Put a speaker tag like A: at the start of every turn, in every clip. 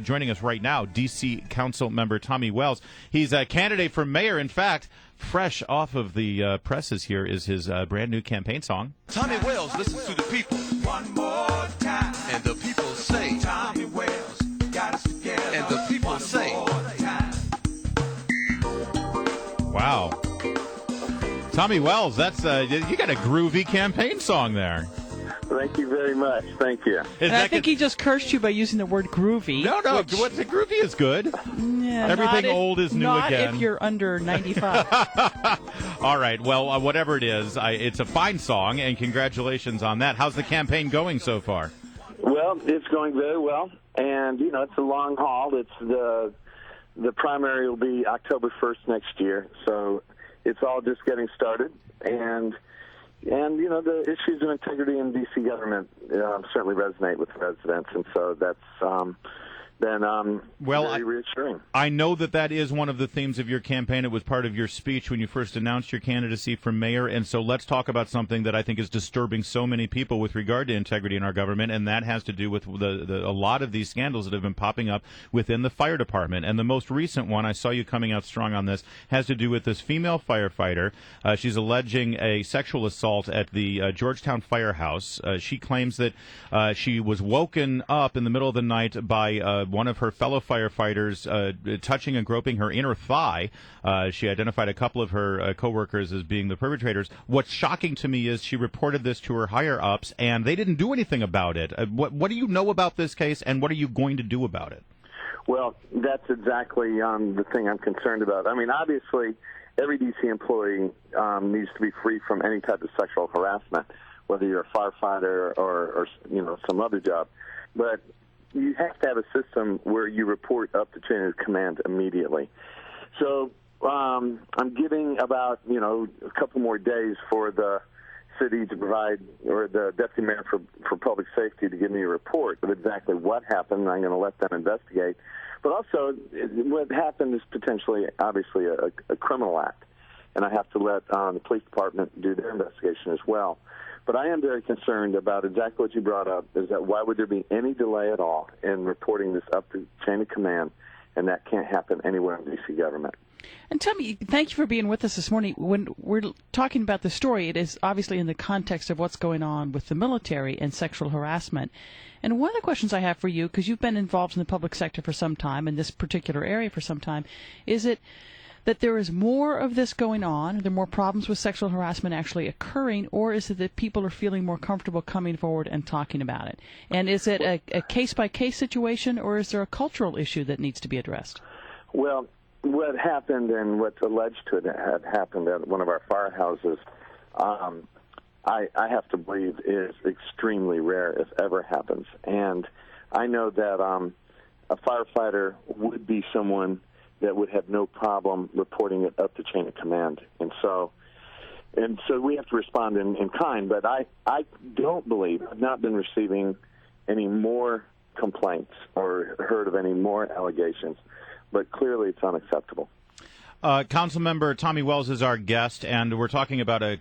A: joining us right now, D.C. Councilmember Tommy Wells. He's a candidate for mayor. In fact, fresh off of the presses here is his brand new campaign song.
B: Tommy Wells listens to the people.
C: One more time.
B: And the people say.
C: Tommy Wells got us together.
B: And the people say.
A: Wow. Tommy Wells, that's you got a groovy campaign song there.
D: Thank you very much. Thank you.
E: And I think he just cursed you by using the word groovy.
A: No, what's the groovy is good.
E: Yeah,
A: everything old is new again.
E: Not if you're under 95.
A: All right, well, whatever it is, it's a fine song, and congratulations on that. How's the campaign going so far?
D: Well, it's going very well, and, it's a long haul. It's the primary will be October 1st next year, so it's all just getting started, and the issues of integrity in D.C. government certainly resonate with residents, and so that's been very reassuring.
A: I know that is one of the themes of your campaign. It was part of your speech when you first announced your candidacy for mayor, and so let's talk about something that I think is disturbing so many people with regard to integrity in our government, and that has to do with a lot of these scandals that have been popping up within the fire department. And the most recent one, I saw you coming out strong on this, has to do with this female firefighter. She's alleging a sexual assault at the Georgetown firehouse. She claims that she was woken up in the middle of the night by one of her fellow firefighters touching and groping her inner thigh. She identified a couple of her coworkers as being the perpetrators. What's shocking to me is she reported this to her higher-ups, and they didn't do anything about it. What do you know about this case, and what are you going to do about it?
D: Well, that's exactly the thing I'm concerned about. I mean, obviously, every D.C. employee needs to be free from any type of sexual harassment, whether you're a firefighter or some other job. But you have to have a system where you report up the chain of command immediately. So I'm giving about, a couple more days for the city to provide, or the deputy mayor for public safety to give me a report of exactly what happened. I'm going to let them investigate. But also, what happened is potentially, obviously, a criminal act. And I have to let the police department do their investigation as well. But I am very concerned about exactly what you brought up, is that why would there be any delay at all in reporting this up the chain of command, and that can't happen anywhere in D.C. government.
E: And tell me, thank you for being with us this morning. When we're talking about the story, it is obviously in the context of what's going on with the military and sexual harassment. And one of the questions I have for you, because you've been involved in the public sector for some time, in this particular area for some time, is it that there is more of this going on, are there more problems with sexual harassment actually occurring, or is it that people are feeling more comfortable coming forward and talking about it? And is it a case-by-case situation, or is there a cultural issue that needs to be addressed?
D: Well, what happened and what's alleged to have happened at one of our firehouses, I have to believe is extremely rare, if ever happens. And I know that a firefighter would be someone that would have no problem reporting it up the chain of command. And so we have to respond in kind. But I don't believe, I've not been receiving any more complaints or heard of any more allegations. But clearly it's unacceptable.
A: Councilmember Tommy Wells is our guest, and we're talking about a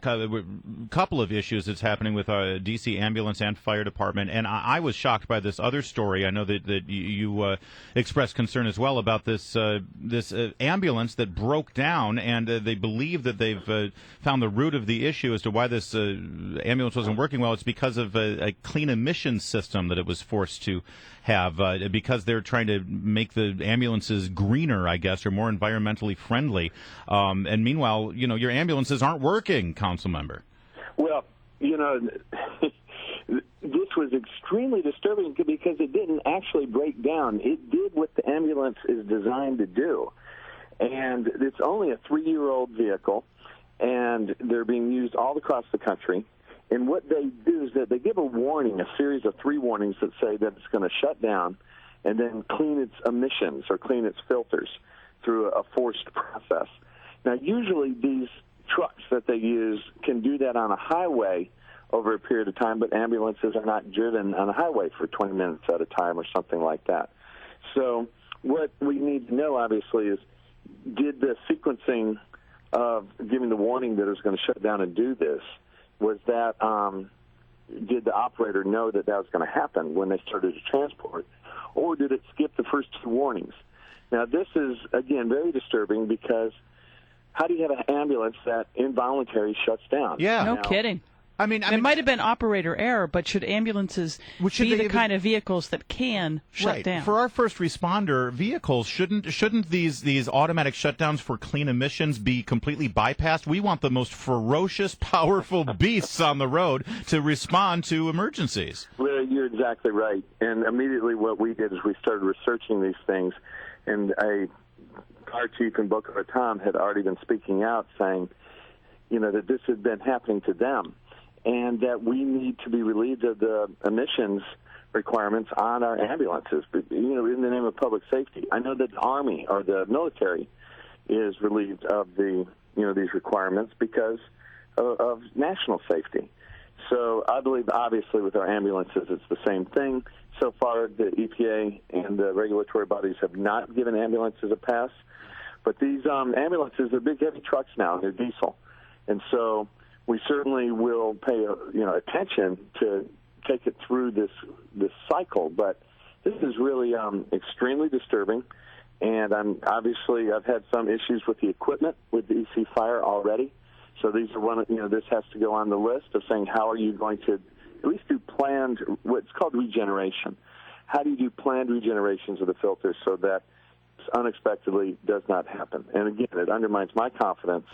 A: couple of issues that's happening with our D.C. ambulance and fire department. And I was shocked by this other story. I know that you expressed concern as well about this ambulance that broke down, and they believe that they've found the root of the issue as to why this ambulance wasn't working well. It's because of a clean emissions system that it was forced to have, because they're trying to make the ambulances greener, I guess, or more environmentally friendly. And meanwhile, your ambulances aren't working, Councilmember.
D: Well, this was extremely disturbing because it didn't actually break down. It did what the ambulance is designed to do. And it's only a 3-year-old vehicle, and they're being used all across the country. And what they do is that they give a warning, a series of 3 warnings that say that it's going to shut down and then clean its emissions or clean its filters through a forced process. Now, usually these trucks that they use can do that on a highway over a period of time, but ambulances are not driven on a highway for 20 minutes at a time or something like that. So what we need to know, obviously, is did the sequencing of giving the warning that it was going to shut down and do this, was that did the operator know that that was going to happen when they started to transport, or did it skip the first warnings. Now, this is, again, very disturbing because how do you have an ambulance that involuntarily shuts down?
A: Yeah.
E: No
D: Now,
E: kidding.
A: I mean,
E: It might have been operator error, but should ambulances
A: Should
E: be
A: they
E: the
A: even-
E: kind of vehicles that can shut
A: right.
E: down?
A: For our first responder vehicles, shouldn't these automatic shutdowns for clean emissions be completely bypassed? We want the most ferocious, powerful beasts on the road to respond to emergencies.
D: Well, you're exactly right. And immediately what we did is we started researching these things, and our chief in Boca Raton had already been speaking out saying, that this had been happening to them, and that we need to be relieved of the emissions requirements on our ambulances, in the name of public safety. I know that the Army or the military is relieved of these requirements because of national safety. So I believe, obviously, with our ambulances, it's the same thing. So far, the EPA and the regulatory bodies have not given ambulances a pass. But these ambulances are big, heavy trucks now, and they're diesel. And so we certainly will pay attention to take it through this cycle. But this is really extremely disturbing. And I've had some issues with the equipment with the EC Fire already. So these are this has to go on the list of saying how are you going to at least do planned, what's called regeneration. How do you do planned regenerations of the filters so that this unexpectedly does not happen? And again, it undermines my confidence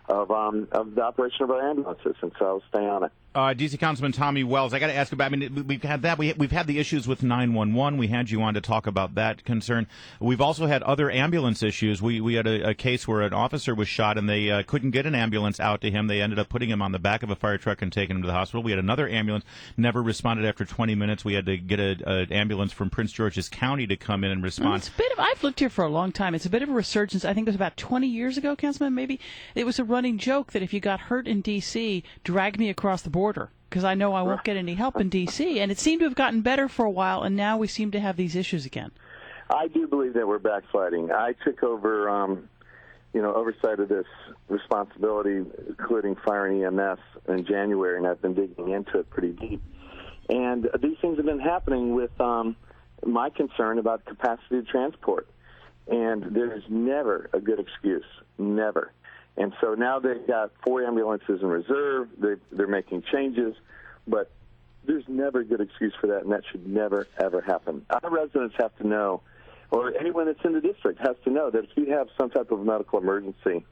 D: of the operation of our ambulances, and so I'll stay on it.
A: D.C. Councilman Tommy Wells, I got to ask about. I mean, we've had that. We've had the issues with 911. We had you on to talk about that concern. We've also had other ambulance issues. We had a case where an officer was shot, and they couldn't get an ambulance out to him. They ended up putting him on the back of a fire truck and taking him to the hospital. We had another ambulance never responded after 20 minutes. We had to get an ambulance from Prince George's County to come in and respond.
E: I've lived here for a long time. It's a bit of a resurgence. I think it was about 20 years ago, Councilman, maybe. It was a running joke that if you got hurt in D.C., drag me across the border, because I know I won't get any help in D.C. And it seemed to have gotten better for a while, and now we seem to have these issues again.
D: I do believe that we're backsliding. I took over, oversight of this responsibility, including fire and EMS, in January, and I've been digging into it pretty deep. And these things have been happening with my concern about capacity to transport. And there's never a good excuse, never. And so now they've got 4 ambulances in reserve. They're making changes, but there's never a good excuse for that, and that should never, ever happen. Our residents have to know, or anyone that's in the district has to know, that if you have some type of medical emergency,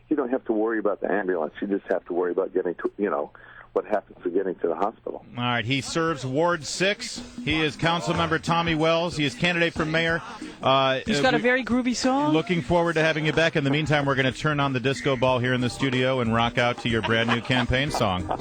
D: you don't have to worry about the ambulance. You just have to worry about getting to, what happens to getting to the hospital.
A: All right, he serves Ward 6. He is Councilmember Tommy Wells. He is candidate for mayor.
E: He's got a very groovy song.
A: Looking forward to having you back. In the meantime, we're going to turn on the disco ball here in the studio and rock out to your brand new campaign song.